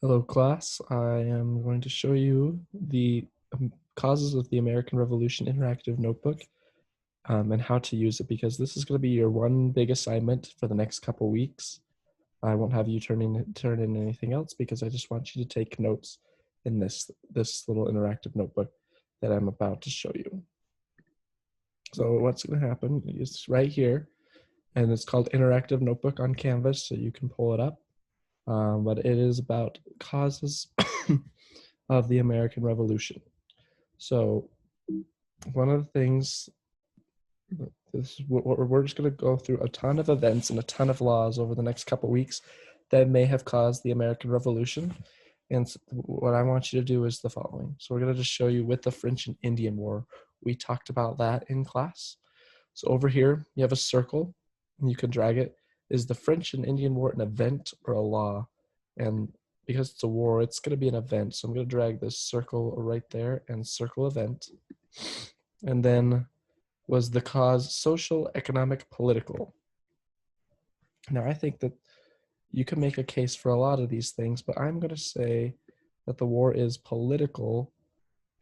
Hello, class. I am going to show you the causes of the American Revolution interactive notebook and how to use it, because this is going to be your one big assignment for the next couple weeks. I won't have you turn in anything else because I just want you to take notes in this little interactive notebook that I'm about to show you. So what's going to happen is right here, and it's called Interactive Notebook on Canvas, so you can pull it up. But it is about causes of the American Revolution. So one of the things, we're just going to go through a ton of events and a ton of laws over the next couple weeks that may have caused the American Revolution. And what I want you to do is the following. So we're going to just show you with the French and Indian War. We talked about that in class. So over here, you have a circle, and you can drag it. Is the French and Indian War an event or a law? And because it's a war, it's going to be an event. So I'm going to drag this circle right there and circle event. And then was the cause social, economic, political? Now, I think that you can make a case for a lot of these things, but I'm going to say that the war is political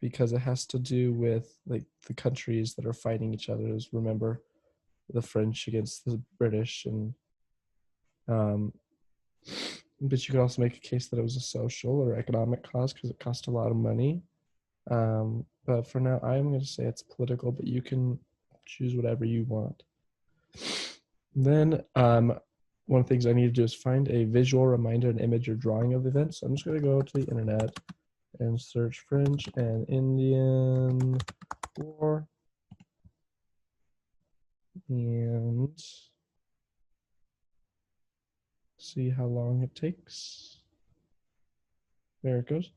because it has to do with like the countries that are fighting each other. Remember, the French against the British, and but you could also make a case that it was a social or economic cause because it cost a lot of money. But for now, I'm going to say it's political, but you can choose whatever you want. Then one of the things I need to do is find a visual reminder, an image or drawing of the event. So I'm just going to go to the internet and search French and Indian War. And see how long it takes. There it goes.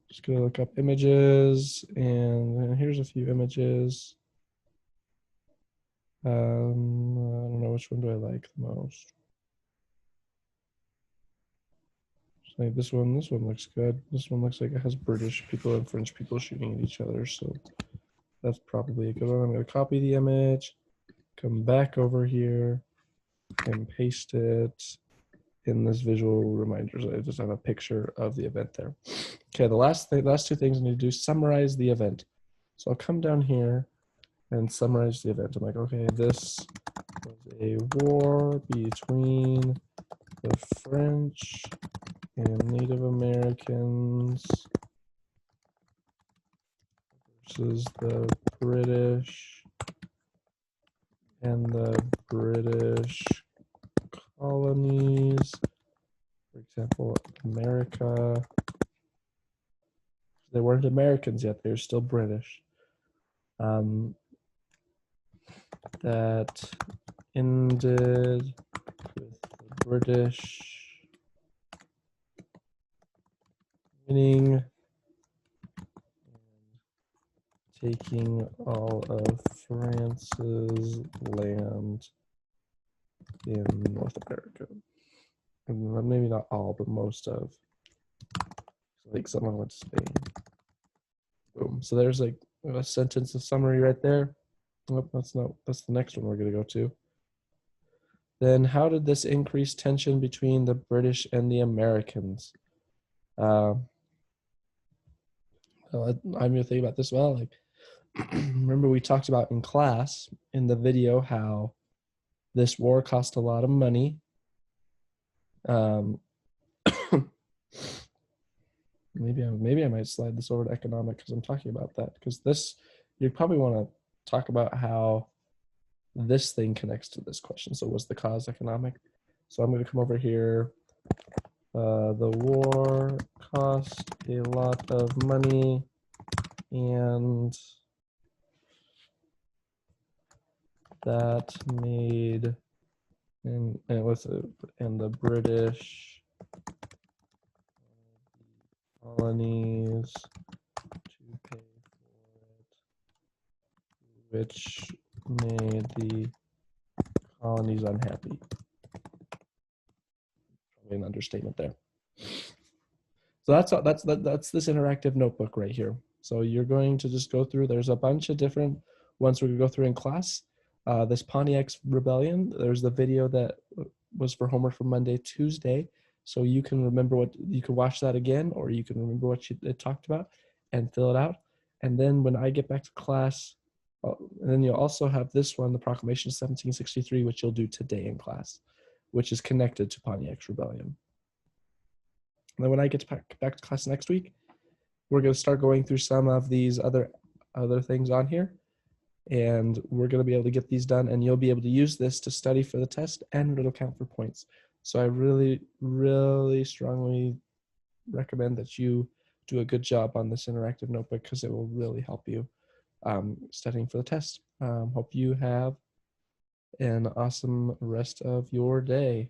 Just gonna look up images, and here's a few images. I don't know, which one do I like the most? I think this one looks good. This one looks like it has British people and French people shooting at each other, so that's probably a good one. I'm gonna copy the image, come back over here, and paste it in this visual reminders. I just have a picture of the event there. Okay, the last two things I need to do is summarize the event. So I'll come down here and summarize the event. I'm like, okay, this was a war between the French and Native Americans versus the British and the British colonies. For example, America. They weren't Americans yet, they were still British. That ended with the British winning and taking all of France's land in North America. And maybe not all, but most of. Like someone went to Spain. Boom. So there's like a sentence of summary right there. Oh, that's the next one we're going to go to. Then how did this increase tension between the British and the Americans? I'm going to think about this well. Like, remember we talked about in class in the video how this war cost a lot of money. Maybe I might slide this over to economic because I'm talking about that, because this, you probably want to talk about how this thing connects to this question. So was the cause economic? So I'm going to come over here. The war cost a lot of money, and that made and the British colonies to pay for it, which made the colonies unhappy. Probably an understatement there. So that's this interactive notebook right here. So you're going to just go through. There's a bunch of different ones we're going to go through in class. This Pontiac's Rebellion, there's the video that was for homework for Monday, Tuesday. So you can remember what you can watch that again, or you can remember what it talked about and fill it out. And then when I get back to class, and then you'll also have this one, the Proclamation of 1763, which you'll do today in class, which is connected to Pontiac's Rebellion. And then when I get back to class next week, we're going to start going through some of these other things on here, and we're going to be able to get these done, and you'll be able to use this to study for the test, and it'll count for points. So I really, really strongly recommend that you do a good job on this interactive notebook, because it will really help you studying for the test. Hope you have an awesome rest of your day.